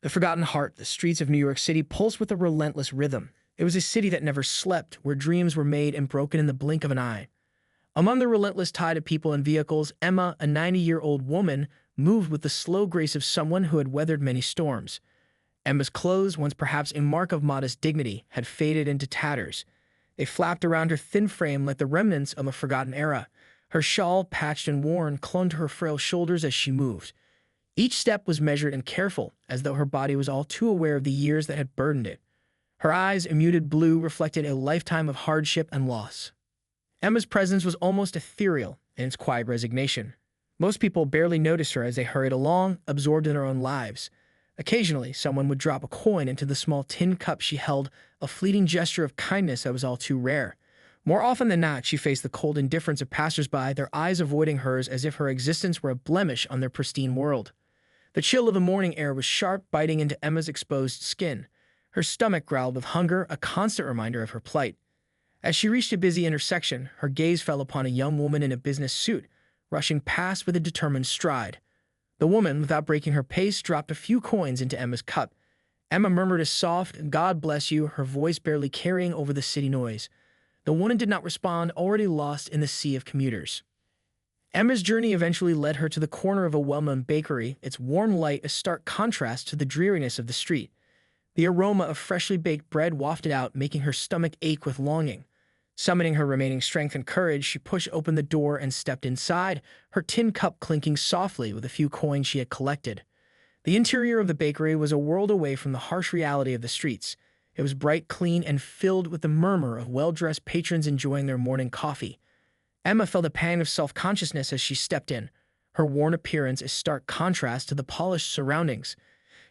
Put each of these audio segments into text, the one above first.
The Forgotten Heart, the streets of New York City pulsed with a relentless rhythm. It was a city that never slept, where dreams were made and broken in the blink of an eye. Among the relentless tide of people and vehicles, Emma, a 90-year-old woman, moved with the slow grace of someone who had weathered many storms. Emma's clothes, once perhaps a mark of modest dignity, had faded into tatters. They flapped around her thin frame like the remnants of a forgotten era. Her shawl, patched and worn, clung to her frail shoulders as she moved. Each step was measured and careful, as though her body was all too aware of the years that had burdened it. Her eyes, a muted blue, reflected a lifetime of hardship and loss. Emma's presence was almost ethereal in its quiet resignation. Most people barely noticed her as they hurried along, absorbed in their own lives. Occasionally, someone would drop a coin into the small tin cup she held, a fleeting gesture of kindness that was all too rare. More often than not, she faced the cold indifference of passers-by, their eyes avoiding hers as if her existence were a blemish on their pristine world. The chill of the morning air was sharp, biting into Emma's exposed skin. Her stomach growled with hunger, a constant reminder of her plight. As she reached a busy intersection, her gaze fell upon a young woman in a business suit, rushing past with a determined stride. The woman, without breaking her pace, dropped a few coins into Emma's cup. Emma murmured a soft, "God bless you," her voice barely carrying over the city noise. The woman did not respond, already lost in the sea of commuters. Emma's journey eventually led her to the corner of a well-known bakery, its warm light a stark contrast to the dreariness of the street. The aroma of freshly baked bread wafted out, making her stomach ache with longing. Summoning her remaining strength and courage, she pushed open the door and stepped inside, her tin cup clinking softly with a few coins she had collected. The interior of the bakery was a world away from the harsh reality of the streets. It was bright, clean, and filled with the murmur of well-dressed patrons enjoying their morning coffee. Emma felt a pang of self-consciousness as she stepped in, her worn appearance a stark contrast to the polished surroundings.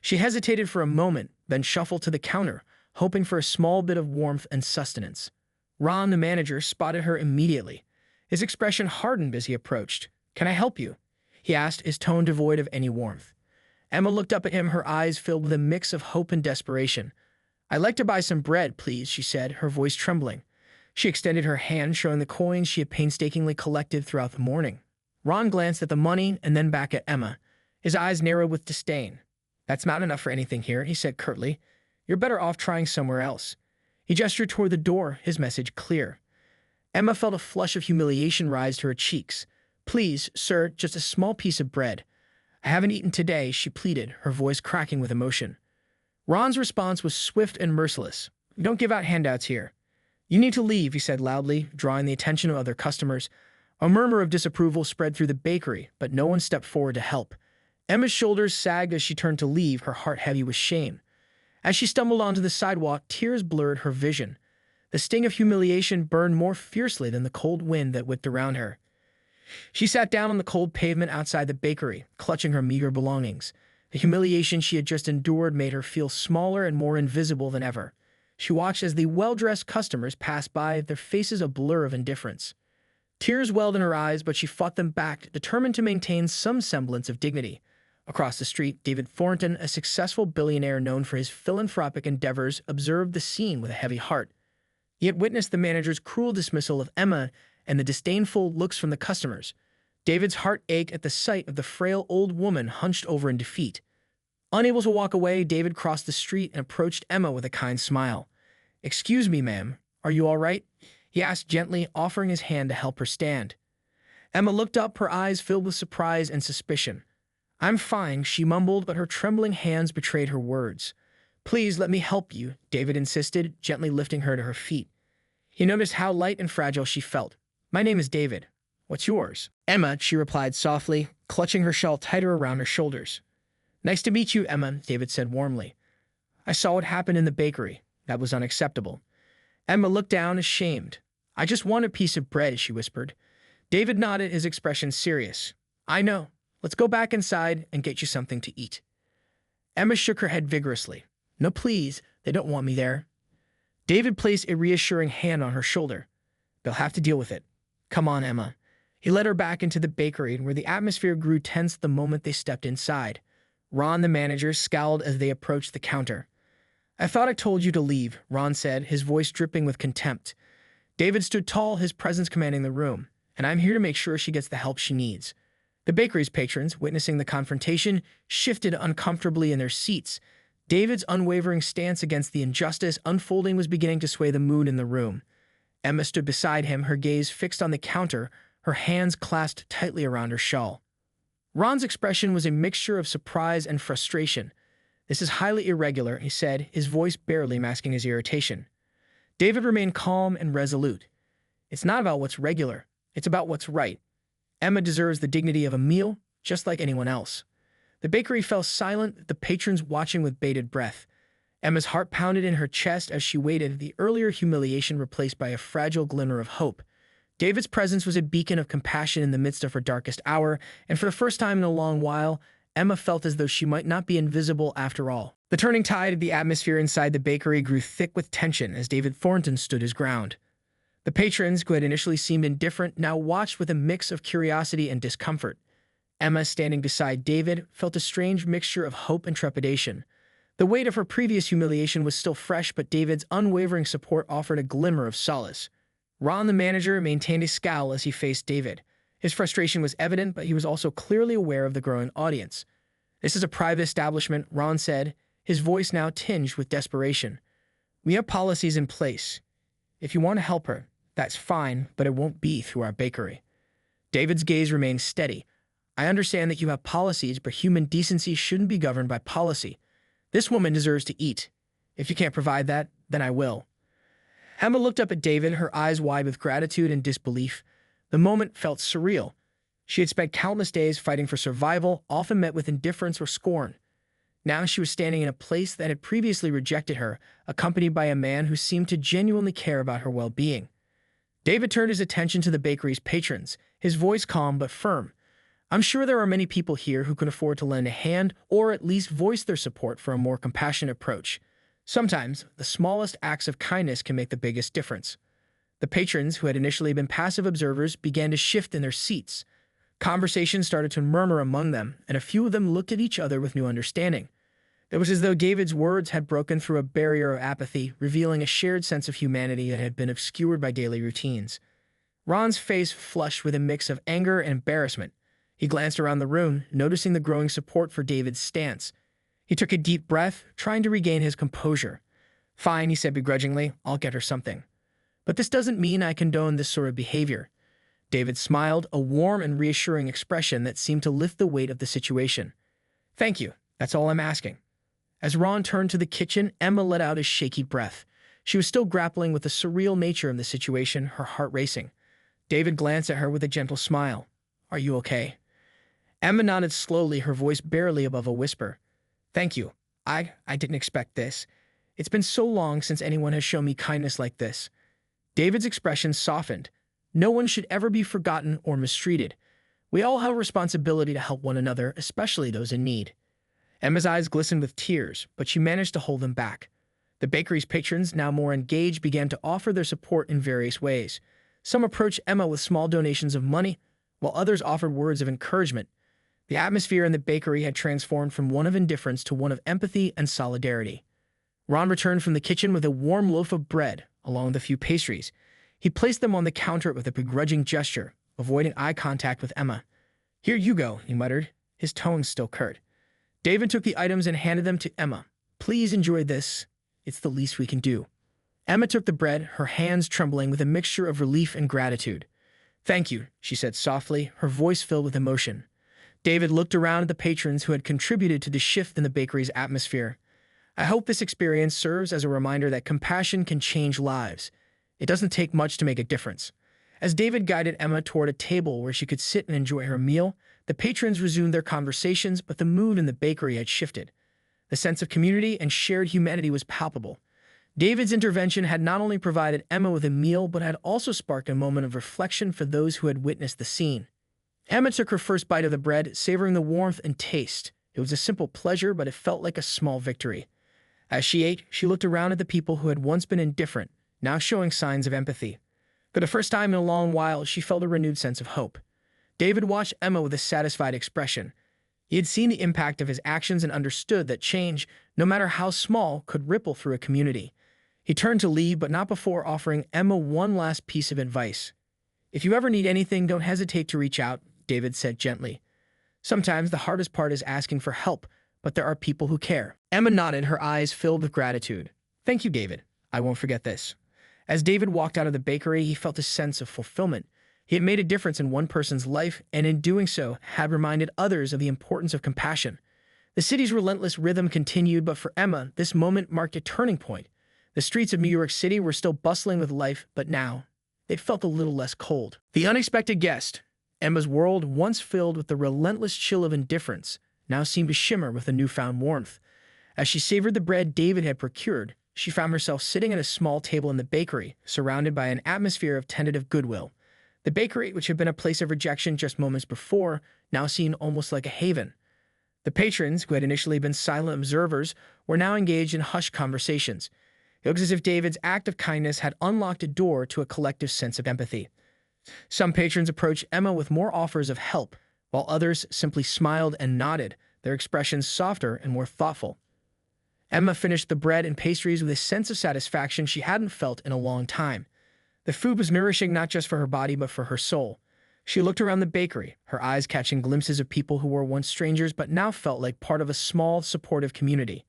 She hesitated for a moment, then shuffled to the counter, hoping for a small bit of warmth and sustenance. Ron, the manager, spotted her immediately. His expression hardened as he approached. "Can I help you?" he asked, his tone devoid of any warmth. Emma looked up at him, her eyes filled with a mix of hope and desperation. "I'd like to buy some bread, please," she said, her voice trembling. She extended her hand, showing the coins she had painstakingly collected throughout the morning. Ron glanced at the money and then back at Emma. His eyes narrowed with disdain. "That's not enough for anything here," he said curtly. "You're better off trying somewhere else." He gestured toward the door, his message clear. Emma felt a flush of humiliation rise to her cheeks. "Please, sir, just a small piece of bread." "I haven't eaten today," she pleaded, her voice cracking with emotion. Ron's response was swift and merciless. "We don't give out handouts here." "You need to leave," he said loudly, drawing the attention of other customers. A murmur of disapproval spread through the bakery, but no one stepped forward to help. Emma's shoulders sagged as she turned to leave, her heart heavy with shame. As she stumbled onto the sidewalk, tears blurred her vision. The sting of humiliation burned more fiercely than the cold wind that whipped around her. She sat down on the cold pavement outside the bakery, clutching her meager belongings. The humiliation she had just endured made her feel smaller and more invisible than ever. She watched as the well-dressed customers passed by, their faces a blur of indifference. Tears welled in her eyes, but she fought them back, determined to maintain some semblance of dignity. Across the street, David Thornton, a successful billionaire known for his philanthropic endeavors, observed the scene with a heavy heart. He had witnessed the manager's cruel dismissal of Emma and the disdainful looks from the customers. David's heart ached at the sight of the frail old woman hunched over in defeat. Unable to walk away, David crossed the street and approached Emma with a kind smile. "Excuse me, ma'am. Are you all right?" he asked gently, offering his hand to help her stand. Emma looked up, her eyes filled with surprise and suspicion. "I'm fine," she mumbled, but her trembling hands betrayed her words. "Please let me help you," David insisted, gently lifting her to her feet. He noticed how light and fragile she felt. "My name is David. What's yours?" "Emma," she replied softly, clutching her shawl tighter around her shoulders. "Nice to meet you, Emma," David said warmly. "I saw what happened in the bakery. That was unacceptable." Emma looked down, ashamed. "I just want a piece of bread," she whispered. David nodded, his expression serious. "I know. Let's go back inside and get you something to eat." Emma shook her head vigorously. "No, please. They don't want me there." David placed a reassuring hand on her shoulder. "They'll have to deal with it. Come on, Emma." He led her back into the bakery, where the atmosphere grew tense the moment they stepped inside. Ron, the manager, scowled as they approached the counter. "I thought I told you to leave," Ron said, his voice dripping with contempt. David stood tall, his presence commanding the room. "And I'm here to make sure she gets the help she needs." The bakery's patrons, witnessing the confrontation, shifted uncomfortably in their seats. David's unwavering stance against the injustice unfolding was beginning to sway the mood in the room. Emma stood beside him, her gaze fixed on the counter, her hands clasped tightly around her shawl. Ron's expression was a mixture of surprise and frustration. "This is highly irregular," he said, his voice barely masking his irritation. David remained calm and resolute. "It's not about what's regular. It's about what's right. Emma deserves the dignity of a meal, just like anyone else." The bakery fell silent, the patrons watching with bated breath. Emma's heart pounded in her chest as she waited, the earlier humiliation replaced by a fragile glimmer of hope. David's presence was a beacon of compassion in the midst of her darkest hour, and for the first time in a long while, Emma felt as though she might not be invisible after all. The turning tide of the atmosphere inside the bakery grew thick with tension as David Thornton stood his ground. The patrons, who had initially seemed indifferent, now watched with a mix of curiosity and discomfort. Emma, standing beside David, felt a strange mixture of hope and trepidation. The weight of her previous humiliation was still fresh, but David's unwavering support offered a glimmer of solace. Ron, the manager, maintained a scowl as he faced David. His frustration was evident, but he was also clearly aware of the growing audience. "This is a private establishment," Ron said, his voice now tinged with desperation. "We have policies in place. If you want to help her, that's fine, but it won't be through our bakery." David's gaze remained steady. "I understand that you have policies, but human decency shouldn't be governed by policy. This woman deserves to eat. If you can't provide that, then I will." Emma looked up at David, her eyes wide with gratitude and disbelief. The moment felt surreal. She had spent countless days fighting for survival, often met with indifference or scorn. Now she was standing in a place that had previously rejected her, accompanied by a man who seemed to genuinely care about her well-being. David turned his attention to the bakery's patrons, his voice calm but firm. "I'm sure there are many people here who can afford to lend a hand or at least voice their support for a more compassionate approach. Sometimes, the smallest acts of kindness can make the biggest difference." The patrons, who had initially been passive observers, began to shift in their seats. Conversations started to murmur among them, and a few of them looked at each other with new understanding. It was as though David's words had broken through a barrier of apathy, revealing a shared sense of humanity that had been obscured by daily routines. Ron's face flushed with a mix of anger and embarrassment. He glanced around the room, noticing the growing support for David's stance. He took a deep breath, trying to regain his composure. "Fine," he said begrudgingly, "I'll get her something. But this doesn't mean I condone this sort of behavior." David smiled, a warm and reassuring expression that seemed to lift the weight of the situation. "Thank you. That's all I'm asking." As Ron turned to the kitchen, Emma let out a shaky breath. She was still grappling with the surreal nature of the situation, her heart racing. David glanced at her with a gentle smile. "Are you okay?" Emma nodded slowly, her voice barely above a whisper. "Thank you. I didn't expect this. It's been so long since anyone has shown me kindness like this." David's expression softened. "No one should ever be forgotten or mistreated. We all have a responsibility to help one another, especially those in need." Emma's eyes glistened with tears, but she managed to hold them back. The bakery's patrons, now more engaged, began to offer their support in various ways. Some approached Emma with small donations of money, while others offered words of encouragement. The atmosphere in the bakery had transformed from one of indifference to one of empathy and solidarity. Ron returned from the kitchen with a warm loaf of bread, along with a few pastries. He placed them on the counter with a begrudging gesture, avoiding eye contact with Emma. "Here you go," he muttered, his tone still curt. David took the items and handed them to Emma. "Please enjoy this. It's the least we can do." Emma took the bread, her hands trembling with a mixture of relief and gratitude. "Thank you," she said softly, her voice filled with emotion. David looked around at the patrons who had contributed to the shift in the bakery's atmosphere. "I hope this experience serves as a reminder that compassion can change lives. It doesn't take much to make a difference." As David guided Emma toward a table where she could sit and enjoy her meal, the patrons resumed their conversations, but the mood in the bakery had shifted. The sense of community and shared humanity was palpable. David's intervention had not only provided Emma with a meal, but had also sparked a moment of reflection for those who had witnessed the scene. Emma took her first bite of the bread, savoring the warmth and taste. It was a simple pleasure, but it felt like a small victory. As she ate, she looked around at the people who had once been indifferent, now showing signs of empathy. For the first time in a long while, she felt a renewed sense of hope. David watched Emma with a satisfied expression. He had seen the impact of his actions and understood that change, no matter how small, could ripple through a community. He turned to leave, but not before offering Emma one last piece of advice. "If you ever need anything, don't hesitate to reach out," David said gently. "Sometimes the hardest part is asking for help, but there are people who care." Emma nodded, her eyes filled with gratitude. Thank you, David. I won't forget this. As David walked out of the bakery, he felt a sense of fulfillment. He had made a difference in one person's life, and in doing so, had reminded others of the importance of compassion. The city's relentless rhythm continued, but for Emma, this moment marked a turning point. The streets of New York City were still bustling with life, but now, it felt a little less cold. The unexpected guest, Emma's world, once filled with the relentless chill of indifference, now seemed to shimmer with a newfound warmth. As she savored the bread David had procured, she found herself sitting at a small table in the bakery, surrounded by an atmosphere of tentative goodwill. The bakery, which had been a place of rejection just moments before, now seemed almost like a haven. The patrons, who had initially been silent observers, were now engaged in hushed conversations. It was as if David's act of kindness had unlocked a door to a collective sense of empathy. Some patrons approached Emma with more offers of help, while others simply smiled and nodded, their expressions softer and more thoughtful. Emma finished the bread and pastries with a sense of satisfaction she hadn't felt in a long time. The food was nourishing not just for her body but for her soul. She looked around the bakery, her eyes catching glimpses of people who were once strangers but now felt like part of a small, supportive community.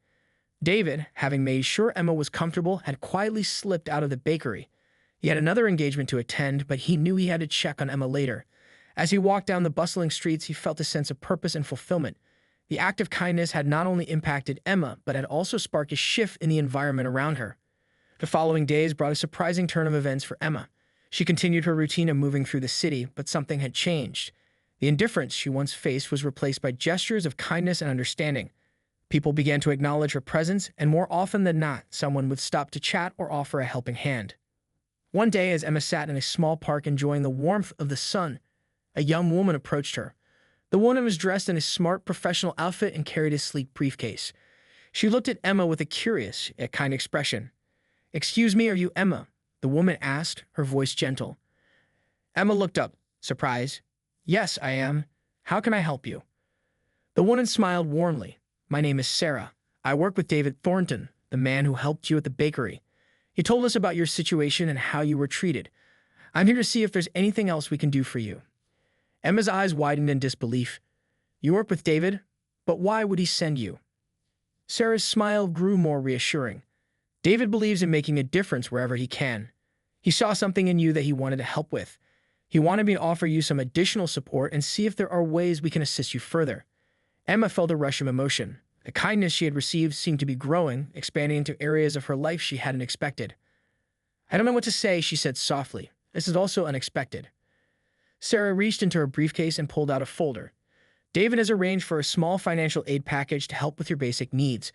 David, having made sure Emma was comfortable, had quietly slipped out of the bakery. He had another engagement to attend, but he knew he had to check on Emma later. As he walked down the bustling streets, he felt a sense of purpose and fulfillment. The act of kindness had not only impacted Emma, but had also sparked a shift in the environment around her. The following days brought a surprising turn of events for Emma. She continued her routine of moving through the city, but something had changed. The indifference she once faced was replaced by gestures of kindness and understanding. People began to acknowledge her presence, and more often than not, someone would stop to chat or offer a helping hand. One day, as Emma sat in a small park enjoying the warmth of the sun, a young woman approached her. The woman was dressed in a smart professional outfit and carried a sleek briefcase. She looked at Emma with a curious, yet kind expression. "Excuse me, are you Emma?" the woman asked, her voice gentle. Emma looked up, surprised. "Yes, I am. How can I help you?" The woman smiled warmly. "My name is Sarah. I work with David Thornton, the man who helped you at the bakery. He told us about your situation and how you were treated. I'm here to see if there's anything else we can do for you." Emma's eyes widened in disbelief. "You work with David? But why would he send you?" Sarah's smile grew more reassuring. "David believes in making a difference wherever he can. He saw something in you that he wanted to help with. He wanted me to offer you some additional support and see if there are ways we can assist you further." Emma felt a rush of emotion. The kindness she had received seemed to be growing, expanding into areas of her life she hadn't expected. "I don't know what to say," she said softly. "This is also unexpected." Sarah reached into her briefcase and pulled out a folder. "David has arranged for a small financial aid package to help with your basic needs.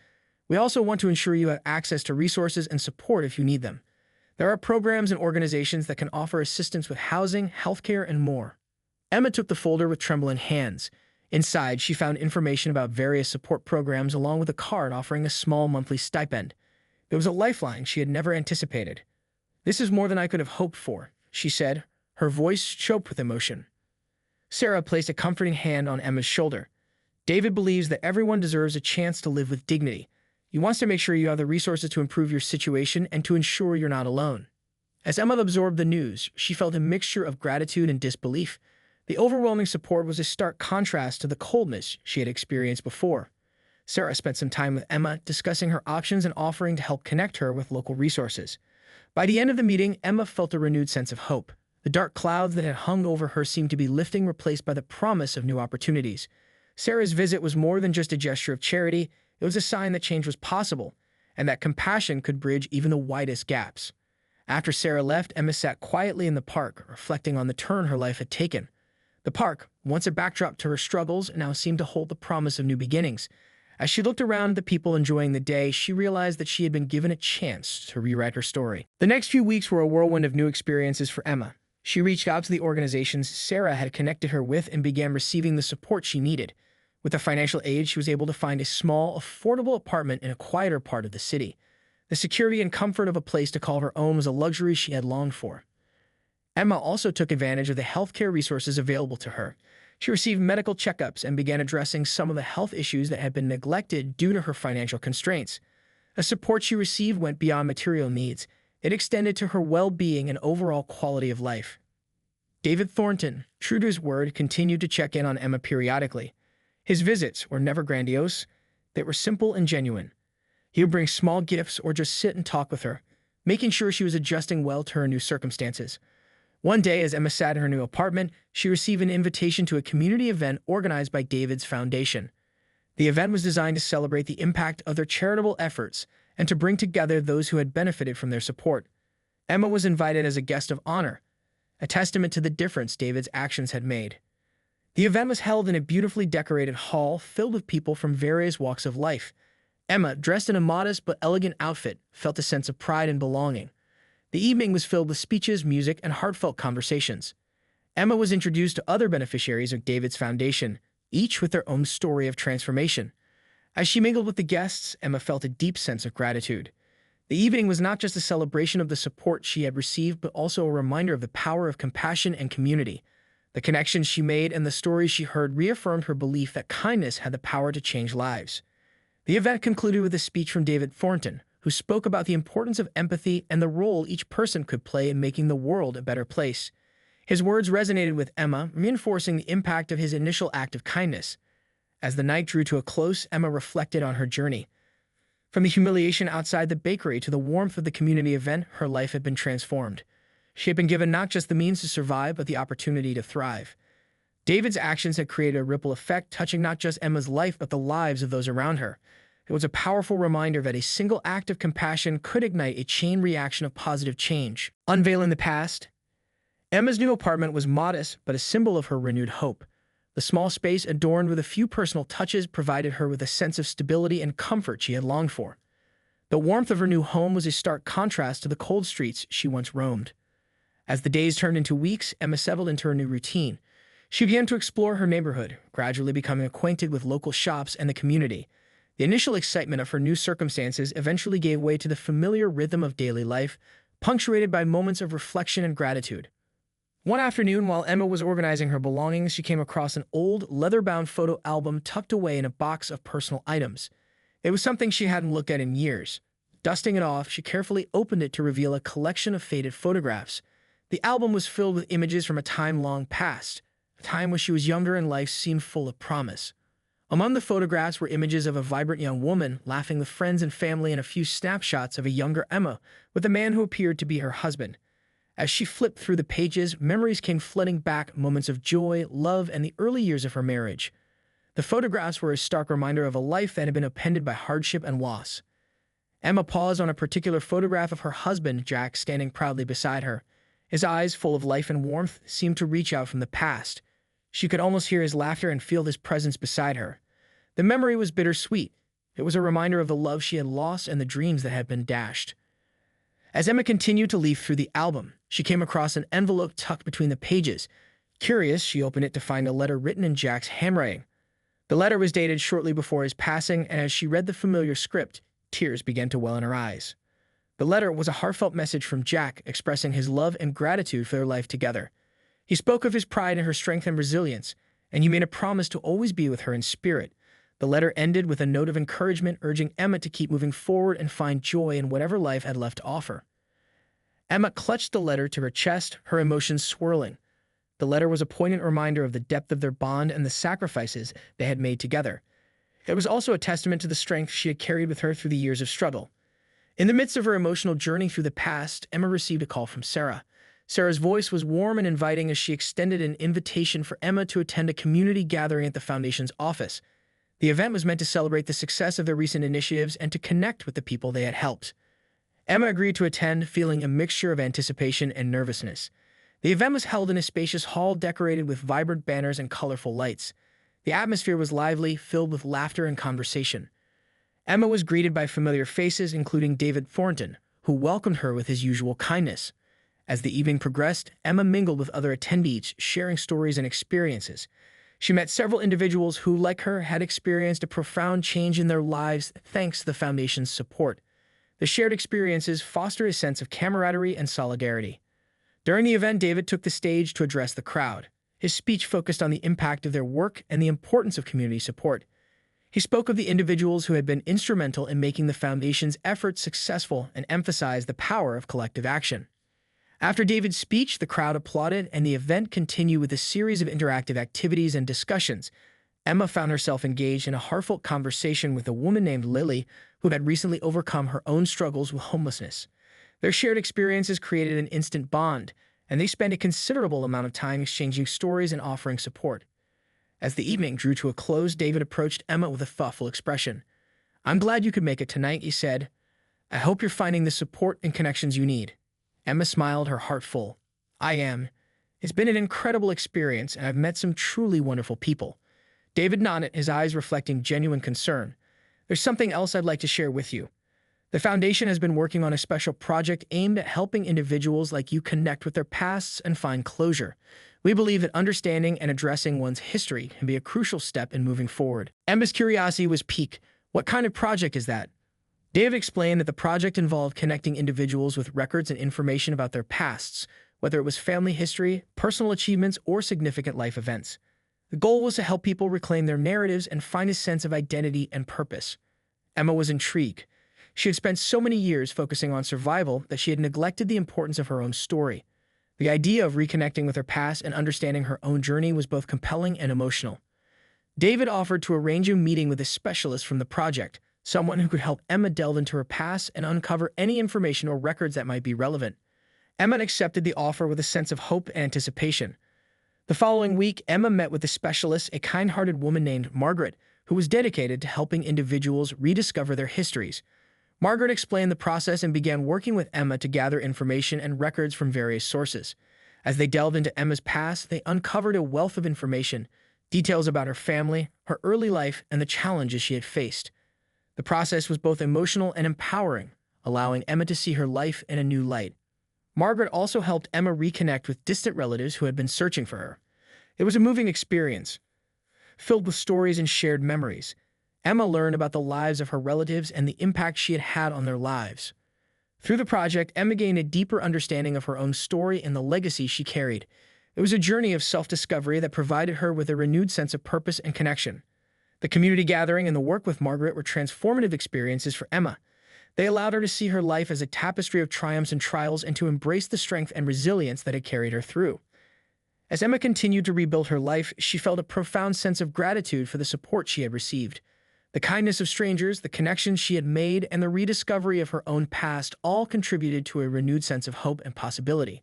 We also want to ensure you have access to resources and support if you need them. There are programs and organizations that can offer assistance with housing, healthcare, and more." Emma took the folder with trembling hands. Inside, she found information about various support programs along with a card offering a small monthly stipend. It was a lifeline she had never anticipated. "This is more than I could have hoped for," she said, her voice choked with emotion. Sarah placed a comforting hand on Emma's shoulder. "David believes that everyone deserves a chance to live with dignity. He wants to make sure you have the resources to improve your situation and to ensure you're not alone." As Emma absorbed the news, she felt a mixture of gratitude and disbelief. The overwhelming support was a stark contrast to the coldness she had experienced before. Sarah spent some time with Emma, discussing her options and offering to help connect her with local resources. By the end of the meeting, Emma felt a renewed sense of hope. The dark clouds that had hung over her seemed to be lifting, replaced by the promise of new opportunities. Sarah's visit was more than just a gesture of charity. It was a sign that change was possible, and that compassion could bridge even the widest gaps. After Sarah left, Emma sat quietly in the park, reflecting on the turn her life had taken. The park, once a backdrop to her struggles, now seemed to hold the promise of new beginnings. As she looked around at the people enjoying the day, she realized that she had been given a chance to rewrite her story. The next few weeks were a whirlwind of new experiences for Emma. She reached out to the organizations Sarah had connected her with and began receiving the support she needed. With the financial aid, she was able to find a small, affordable apartment in a quieter part of the city. The security and comfort of a place to call her own was a luxury she had longed for. Emma also took advantage of the healthcare resources available to her. She received medical checkups and began addressing some of the health issues that had been neglected due to her financial constraints. The support she received went beyond material needs. It extended to her well-being and overall quality of life. David Thornton, true to his word, continued to check in on Emma periodically. His visits were never grandiose. They were simple and genuine. He would bring small gifts or just sit and talk with her, making sure she was adjusting well to her new circumstances. One day, as Emma sat in her new apartment, she received an invitation to a community event organized by David's foundation. The event was designed to celebrate the impact of their charitable efforts and to bring together those who had benefited from their support. Emma was invited as a guest of honor, a testament to the difference David's actions had made. The event was held in a beautifully decorated hall filled with people from various walks of life. Emma, dressed in a modest but elegant outfit, felt a sense of pride and belonging. The evening was filled with speeches, music, and heartfelt conversations. Emma was introduced to other beneficiaries of David's foundation, each with their own story of transformation. As she mingled with the guests, Emma felt a deep sense of gratitude. The evening was not just a celebration of the support she had received, but also a reminder of the power of compassion and community. The connections she made and the stories she heard reaffirmed her belief that kindness had the power to change lives. The event concluded with a speech from David Thornton, who spoke about the importance of empathy and the role each person could play in making the world a better place. His words resonated with Emma, reinforcing the impact of his initial act of kindness. As the night drew to a close, Emma reflected on her journey. From the humiliation outside the bakery to the warmth of the community event, her life had been transformed. She had been given not just the means to survive, but the opportunity to thrive. David's actions had created a ripple effect, touching not just Emma's life, but the lives of those around her. It was a powerful reminder that a single act of compassion could ignite a chain reaction of positive change. Unveiling the past, Emma's new apartment was modest, but a symbol of her renewed hope. The small space, adorned with a few personal touches, provided her with a sense of stability and comfort she had longed for. The warmth of her new home was a stark contrast to the cold streets she once roamed. As the days turned into weeks, Emma settled into her new routine. She began to explore her neighborhood, gradually becoming acquainted with local shops and the community. The initial excitement of her new circumstances eventually gave way to the familiar rhythm of daily life, punctuated by moments of reflection and gratitude. One afternoon, while Emma was organizing her belongings, she came across an old, leather-bound photo album tucked away in a box of personal items. It was something she hadn't looked at in years. Dusting it off, she carefully opened it to reveal a collection of faded photographs. The album was filled with images from a time long past, a time when she was younger and life seemed full of promise. Among the photographs were images of a vibrant young woman laughing with friends and family and a few snapshots of a younger Emma with a man who appeared to be her husband. As she flipped through the pages, memories came flooding back, moments of joy, love, and the early years of her marriage. The photographs were a stark reminder of a life that had been upended by hardship and loss. Emma paused on a particular photograph of her husband, Jack, standing proudly beside her. His eyes, full of life and warmth, seemed to reach out from the past. She could almost hear his laughter and feel his presence beside her. The memory was bittersweet. It was a reminder of the love she had lost and the dreams that had been dashed. As Emma continued to leaf through the album, she came across an envelope tucked between the pages. Curious, she opened it to find a letter written in Jack's handwriting. The letter was dated shortly before his passing, and as she read the familiar script, tears began to well in her eyes. The letter was a heartfelt message from Jack, expressing his love and gratitude for their life together. He spoke of his pride in her strength and resilience, and he made a promise to always be with her in spirit. The letter ended with a note of encouragement, urging Emma to keep moving forward and find joy in whatever life had left to offer. Emma clutched the letter to her chest, her emotions swirling. The letter was a poignant reminder of the depth of their bond and the sacrifices they had made together. It was also a testament to the strength she had carried with her through the years of struggle. In the midst of her emotional journey through the past, Emma received a call from Sarah. Sarah's voice was warm and inviting as she extended an invitation for Emma to attend a community gathering at the Foundation's office. The event was meant to celebrate the success of their recent initiatives and to connect with the people they had helped. Emma agreed to attend, feeling a mixture of anticipation and nervousness. The event was held in a spacious hall decorated with vibrant banners and colorful lights. The atmosphere was lively, filled with laughter and conversation. Emma was greeted by familiar faces, including David Thornton, who welcomed her with his usual kindness. As the evening progressed, Emma mingled with other attendees, sharing stories and experiences. She met several individuals who, like her, had experienced a profound change in their lives thanks to the Foundation's support. The shared experiences fostered a sense of camaraderie and solidarity. During the event, David took the stage to address the crowd. His speech focused on the impact of their work and the importance of community support. He spoke of the individuals who had been instrumental in making the Foundation's efforts successful and emphasized the power of collective action. After David's speech, the crowd applauded, and the event continued with a series of interactive activities and discussions. Emma found herself engaged in a heartfelt conversation with a woman named Lily who had recently overcome her own struggles with homelessness. Their shared experiences created an instant bond, and they spent a considerable amount of time exchanging stories and offering support. As the evening drew to a close, David approached Emma with a thoughtful expression. "I'm glad you could make it tonight," he said. "I hope you're finding the support and connections you need." Emma smiled, her heart full. "I am. It's been an incredible experience, and I've met some truly wonderful people." David nodded, his eyes reflecting genuine concern. "There's something else I'd like to share with you. The Foundation has been working on a special project aimed at helping individuals like you connect with their pasts and find closure. We believe that understanding and addressing one's history can be a crucial step in moving forward." Emma's curiosity was piqued. "What kind of project is that?" David explained that the project involved connecting individuals with records and information about their pasts, whether it was family history, personal achievements, or significant life events. The goal was to help people reclaim their narratives and find a sense of identity and purpose. Emma was intrigued. She had spent so many years focusing on survival that she had neglected the importance of her own story. The idea of reconnecting with her past and understanding her own journey was both compelling and emotional. David offered to arrange a meeting with a specialist from the project, someone who could help Emma delve into her past and uncover any information or records that might be relevant. Emma accepted the offer with a sense of hope and anticipation. The following week, Emma met with a specialist, a kind-hearted woman named Margaret, who was dedicated to helping individuals rediscover their histories. Margaret explained the process and began working with Emma to gather information and records from various sources. As they delved into Emma's past, they uncovered a wealth of information, details about her family, her early life, and the challenges she had faced. The process was both emotional and empowering, allowing Emma to see her life in a new light. Margaret also helped Emma reconnect with distant relatives who had been searching for her. It was a moving experience, filled with stories and shared memories. Emma learned about the lives of her relatives and the impact she had had on their lives. Through the project, Emma gained a deeper understanding of her own story and the legacy she carried. It was a journey of self-discovery that provided her with a renewed sense of purpose and connection. The community gathering and the work with Margaret were transformative experiences for Emma. They allowed her to see her life as a tapestry of triumphs and trials and to embrace the strength and resilience that had carried her through. As Emma continued to rebuild her life, she felt a profound sense of gratitude for the support she had received. The kindness of strangers, the connections she had made, and the rediscovery of her own past all contributed to a renewed sense of hope and possibility.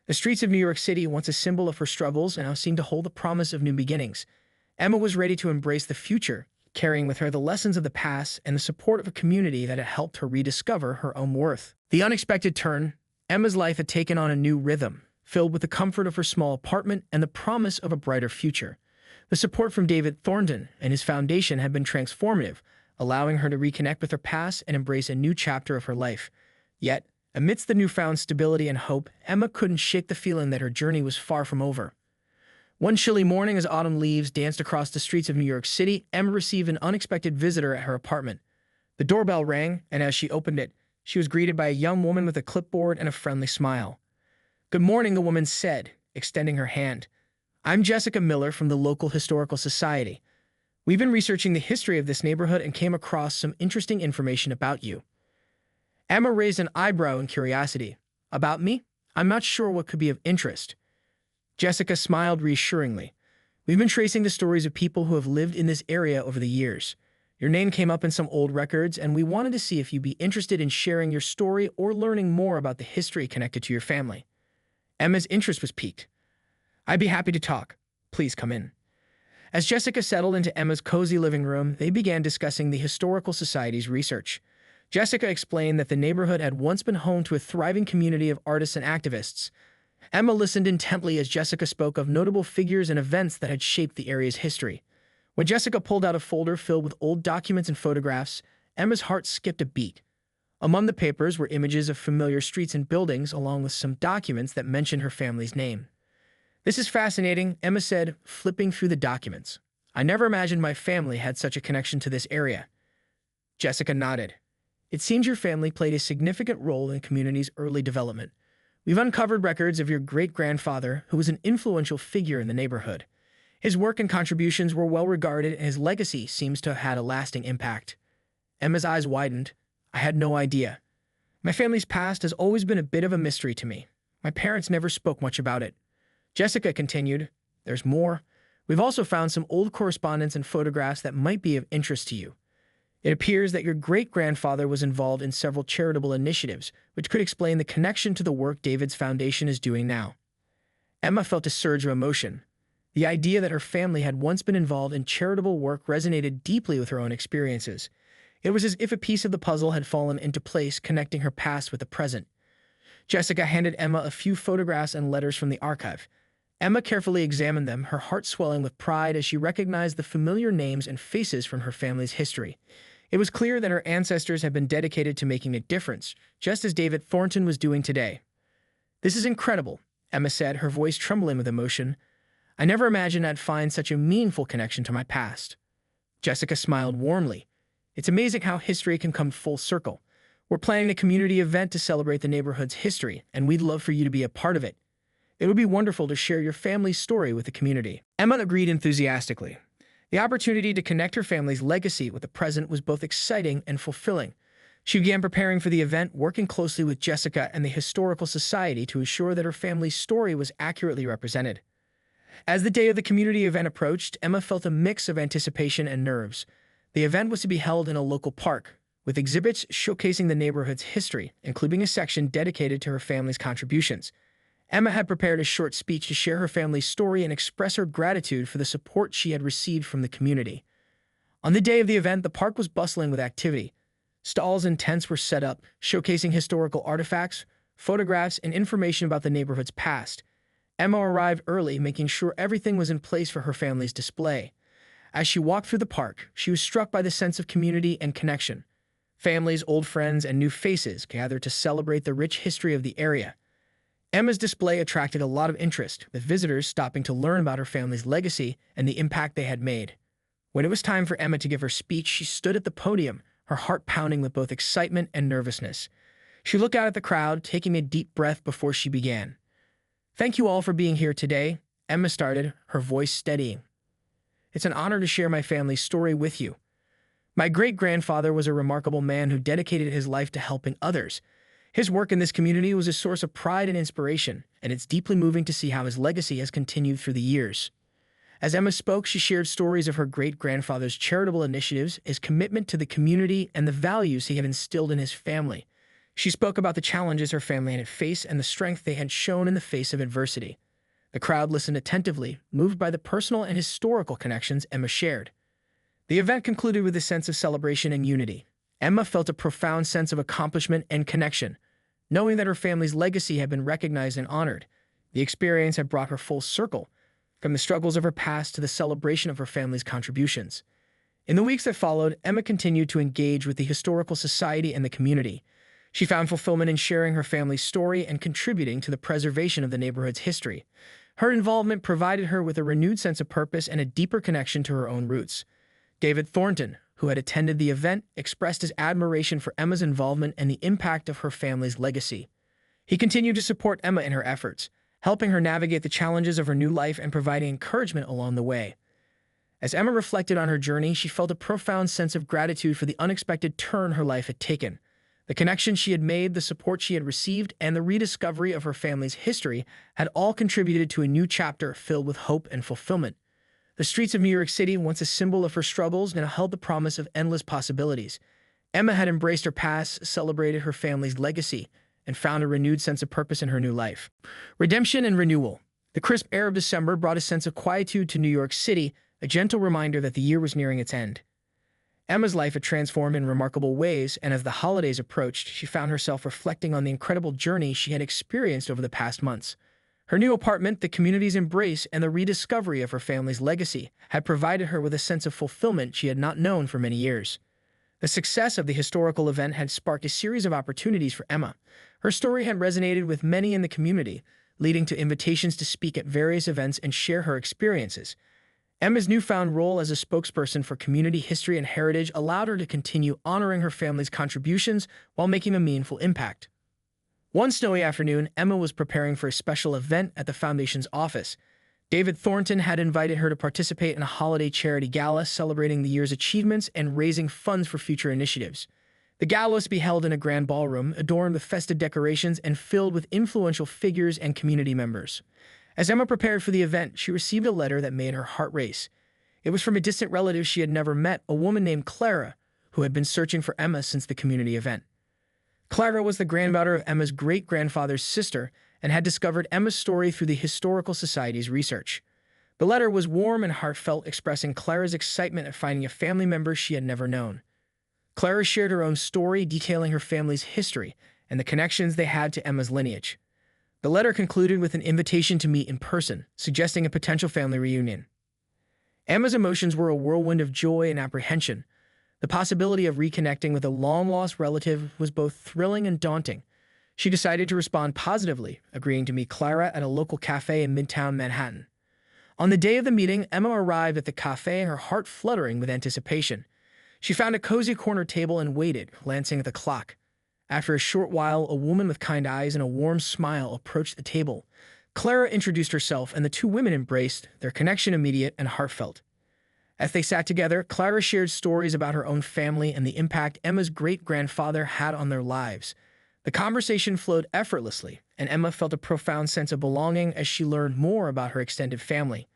The streets of New York City, once a symbol of her struggles, now seemed to hold the promise of new beginnings. Emma was ready to embrace the future, carrying with her the lessons of the past and the support of a community that had helped her rediscover her own worth. The unexpected turn, Emma's life had taken on a new rhythm, filled with the comfort of her small apartment and the promise of a brighter future. The support from David Thornton and his foundation had been transformative, allowing her to reconnect with her past and embrace a new chapter of her life. Yet, amidst the newfound stability and hope, Emma couldn't shake the feeling that her journey was far from over. One chilly morning, as autumn leaves danced across the streets of New York City, Emma received an unexpected visitor at her apartment. The doorbell rang, and as she opened it, she was greeted by a young woman with a clipboard and a friendly smile. "Good morning," the woman said, extending her hand. "I'm Jessica Miller from the local historical society. We've been researching the history of this neighborhood and came across some interesting information about you." Emma raised an eyebrow in curiosity. "About me? I'm not sure what could be of interest." Jessica smiled reassuringly. "We've been tracing the stories of people who have lived in this area over the years. Your name came up in some old records, and we wanted to see if you'd be interested in sharing your story or learning more about the history connected to your family." Emma's interest was piqued. "I'd be happy to talk. Please come in." As Jessica settled into Emma's cozy living room, they began discussing the Historical Society's research. Jessica explained that the neighborhood had once been home to a thriving community of artists and activists. Emma listened intently as Jessica spoke of notable figures and events that had shaped the area's history. When Jessica pulled out a folder filled with old documents and photographs, Emma's heart skipped a beat. Among the papers were images of familiar streets and buildings, along with some documents that mentioned her family's name. "This is fascinating," Emma said, flipping through the documents. "I never imagined my family had such a connection to this area." Jessica nodded. "It seems your family played a significant role in the community's early development. We've uncovered records of your great-grandfather, who was an influential figure in the neighborhood. His work and contributions were well regarded, and his legacy seems to have had a lasting impact." Emma's eyes widened. "I had no idea. My family's past has always been a bit of a mystery to me. My parents never spoke much about it." Jessica continued, "There's more. We've also found some old correspondence and photographs that might be of interest to you. It appears that your great-grandfather was involved in several charitable initiatives, which could explain the connection to the work David's foundation is doing now. Emma felt a surge of emotion. The idea that her family had once been involved in charitable work resonated deeply with her own experiences. It was as if a piece of the puzzle had fallen into place, connecting her past with the present. Jessica handed Emma a few photographs and letters from the archive. Emma carefully examined them, her heart swelling with pride as she recognized the familiar names and faces from her family's history. It was clear that her ancestors had been dedicated to making a difference, just as David Thornton was doing today. "This is incredible," Emma said, her voice trembling with emotion. "I never imagined I'd find such a meaningful connection to my past." Jessica smiled warmly. "It's amazing how history can come full circle. We're planning a community event to celebrate the neighborhood's history, and we'd love for you to be a part of it. It would be wonderful to share your family's story with the community." Emma agreed enthusiastically. The opportunity to connect her family's legacy with the present was both exciting and fulfilling. She began preparing for the event, working closely with Jessica and the Historical Society to ensure that her family's story was accurately represented. As the day of the community event approached, Emma felt a mix of anticipation and nerves. The event was to be held in a local park, with exhibits showcasing the neighborhood's history, including a section dedicated to her family's contributions. Emma had prepared a short speech to share her family's story and express her gratitude for the support she had received from the community. On the day of the event, the park was bustling with activity. Stalls and tents were set up, showcasing historical artifacts, photographs, and information about the neighborhood's past. Emma arrived early, making sure everything was in place for her family's display. As she walked through the park, she was struck by the sense of community and connection. Families, old friends, and new faces gathered to celebrate the rich history of the area. Emma's display attracted a lot of interest, with visitors stopping to learn about her family's legacy and the impact they had made. When it was time for Emma to give her speech, she stood at the podium, her heart pounding with both excitement and nervousness. She looked out at the crowd, taking a deep breath before she began. "Thank you all for being here today," Emma started, her voice steadying. "It's an honor to share my family's story with you. My great-grandfather was a remarkable man who dedicated his life to helping others. His work in this community was a source of pride and inspiration, and it's deeply moving to see how his legacy has continued through the years." As Emma spoke, she shared stories of her great-grandfather's charitable initiatives, his commitment to the community, and the values he had instilled in his family. She spoke about the challenges her family had faced and the strength they had shown in the face of adversity. The crowd listened attentively, moved by the personal and historical connections Emma shared. The event concluded with a sense of celebration and unity. Emma felt a profound sense of accomplishment and connection, knowing that her family's legacy had been recognized and honored. The experience had brought her full circle, from the struggles of her past to the celebration of her family's contributions. In the weeks that followed, Emma continued to engage with the Historical Society and the community. She found fulfillment in sharing her family's story and contributing to the preservation of the neighborhood's history. Her involvement provided her with a renewed sense of purpose and a deeper connection to her own roots. David Thornton, who had attended the event, expressed his admiration for Emma's involvement and the impact of her family's legacy. He continued to support Emma in her efforts, helping her navigate the challenges of her new life and providing encouragement along the way. As Emma reflected on her journey, she felt a profound sense of gratitude for the unexpected turn her life had taken. The connection she had made, the support she had received, and the rediscovery of her family's history had all contributed to a new chapter filled with hope and fulfillment. The streets of New York City, once a symbol of her struggles, now held the promise of endless possibilities. Emma had embraced her past, celebrated her family's legacy, and found a renewed sense of purpose in her new life. Redemption and renewal. The crisp air of December brought a sense of quietude to New York City, a gentle reminder that the year was nearing its end. Emma's life had transformed in remarkable ways, and as the holidays approached, she found herself reflecting on the incredible journey she had experienced over the past months. Her new apartment, the community's embrace, and the rediscovery of her family's legacy had provided her with a sense of fulfillment she had not known for many years. The success of the historical event had sparked a series of opportunities for Emma. Her story had resonated with many in the community, leading to invitations to speak at various events and share her experiences. Emma's newfound role as a spokesperson for community history and heritage allowed her to continue honoring her family's contributions while making a meaningful impact. One snowy afternoon, Emma was preparing for a special event at the foundation's office. David Thornton had invited her to participate in a holiday charity gala celebrating the year's achievements and raising funds for future initiatives. The gala was to be held in a grand ballroom, adorned with festive decorations and filled with influential figures and community members. As Emma prepared for the event, she received a letter that made her heart race. It was from a distant relative she had never met, a woman named Clara, who had been searching for Emma since the community event. Clara was the granddaughter of Emma's great-grandfather's sister and had discovered Emma's story through the Historical Society's research. The letter was warm and heartfelt, expressing Clara's excitement at finding a family member she had never known. Clara shared her own story, detailing her family's history and the connections they had to Emma's lineage. The letter concluded with an invitation to meet in person, suggesting a potential family reunion. Emma's emotions were a whirlwind of joy and apprehension. The possibility of reconnecting with a long-lost relative was both thrilling and daunting. She decided to respond positively, agreeing to meet Clara at a local cafe in Midtown Manhattan. On the day of the meeting, Emma arrived at the cafe, her heart fluttering with anticipation. She found a cozy corner table and waited, glancing at the clock. After a short while, a woman with kind eyes and a warm smile approached the table. Clara introduced herself, and the two women embraced, their connection immediate and heartfelt. As they sat together, Clara shared stories about her own family and the impact Emma's great-grandfather had on their lives. The conversation flowed effortlessly, and Emma felt a profound sense of belonging as she learned more about her extended family.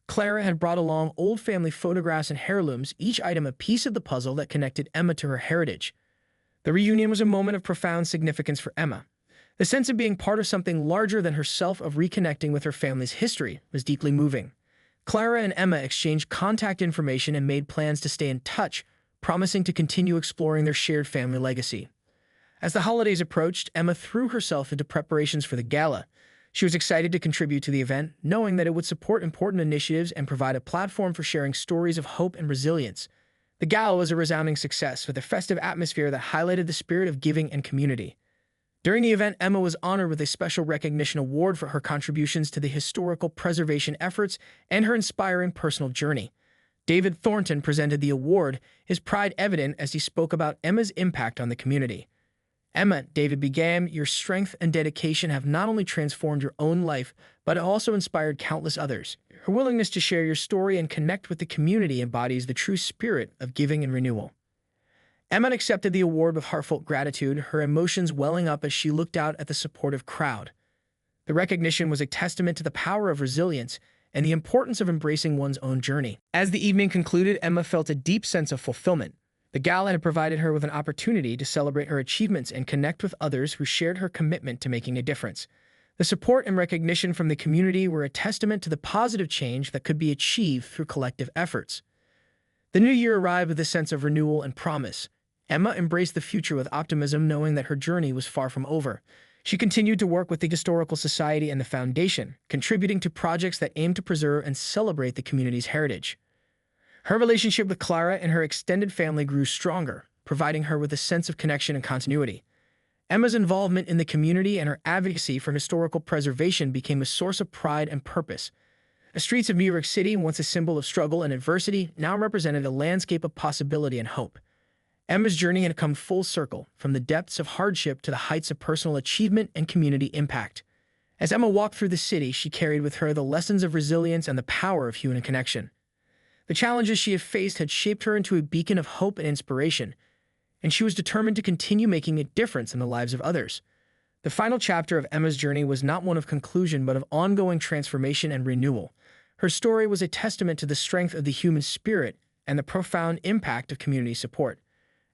Clara had brought along old family photographs and heirlooms, each item a piece of the puzzle that connected Emma to her heritage. The reunion was a moment of profound significance for Emma. The sense of being part of something larger than herself, of reconnecting with her family's history, was deeply moving. Clara and Emma exchanged contact information and made plans to stay in touch, promising to continue exploring their shared family legacy. As the holidays approached, Emma threw herself into preparations for the gala. She was excited to contribute to the event, knowing that it would support important initiatives and provide a platform for sharing stories of hope and resilience. The gala was a resounding success, with a festive atmosphere that highlighted the spirit of giving and community. During the event, Emma was honored with a special recognition award for her contributions to the historical preservation efforts and her inspiring personal journey. David Thornton presented the award, his pride evident as he spoke about Emma's impact on the community. "Emma," David began, "your strength and dedication have not only transformed your own life, but also inspired countless others. Her willingness to share your story and connect with the community embodies the true spirit of giving and renewal." Emma accepted the award with heartfelt gratitude, her emotions welling up as she looked out at the supportive crowd. The recognition was a testament to the power of resilience and the importance of embracing one's own journey. As the evening concluded, Emma felt a deep sense of fulfillment. The gala had provided her with an opportunity to celebrate her achievements and connect with others who shared her commitment to making a difference. The support and recognition from the community were a testament to the positive change that could be achieved through collective efforts. The new year arrived with a sense of renewal and promise. Emma embraced the future with optimism, knowing that her journey was far from over. She continued to work with the Historical Society and the Foundation, contributing to projects that aim to preserve and celebrate the community's heritage. Her relationship with Clara and her extended family grew stronger, providing her with a sense of connection and continuity. Emma's involvement in the community and her advocacy for historical preservation became a source of pride and purpose. The streets of New York City, once a symbol of struggle and adversity, now represented a landscape of possibility and hope. Emma's journey had come full circle, from the depths of hardship to the heights of personal achievement and community impact. As Emma walked through the city, she carried with her the lessons of resilience and the power of human connection. The challenges she had faced had shaped her into a beacon of hope and inspiration, and she was determined to continue making a difference in the lives of others. The final chapter of Emma's journey was not one of conclusion, but of ongoing transformation and renewal. Her story was a testament to the strength of the human spirit and the profound impact of community support.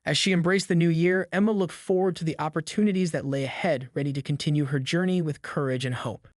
As she embraced the new year, Emma looked forward to the opportunities that lay ahead, ready to continue her journey with courage and hope.